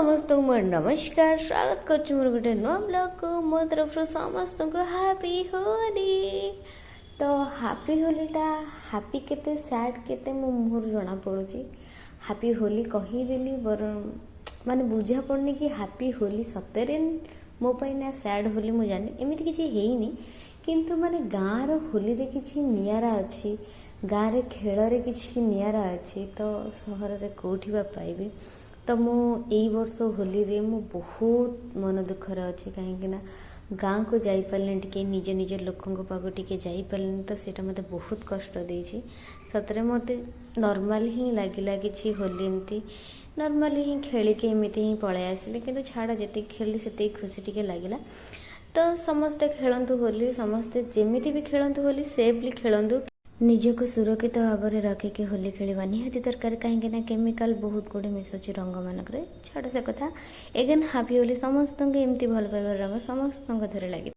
समस्त को मोर नमस्कार स्वागत कर मोर गोटे नुआ ब्लॉग को मो तरफ समस्त को हैप्पी होली। तो हैप्पी होलीटा हैप्पी केते सैड केते मो मुहर जना पड़ुची। हैप्पी होली कहीदेली बर माने बुझा पड़नी कि हैप्पी होली सतरे मो पाई ना सैड होली मु जानी एमिति किछि हेइनी किंतु माने गाँव होली रे किछि नियारा अछि गाँव रे खेल रे किछि नियारा अछि तो सहर रे कोठी बा पाइबे। तो मु एई वर्ष होली रे मु बहुत मन दुखर अच्छे कहीं गाँ को जाई पारले टिके निज निज लोकों पाक टिके जाई पारले तो सेटा मते बहुत कष्ट देछि। सतरे मते नॉर्मल ही लागिला कि होली एमती नॉर्मली ही खेल के एमती ही पळे आसिले किंतु छाड़ा जति खेली सेते खुशी टिके लागिला। तो समस्ते खेलंतु होली समस्ते जेमिति भी खेलंतु होली सेफली खेलंतु निजको सुरक्षित भाव में रखिके होली खेलवा निहाती दरकार कहीं केमिकल बहुत गुड़े मिसुची रंग मानक छाड़ से कथा एगेन हैप्पी होली समस्त एमती भल पाइबार रंग समस्त धरे लगी।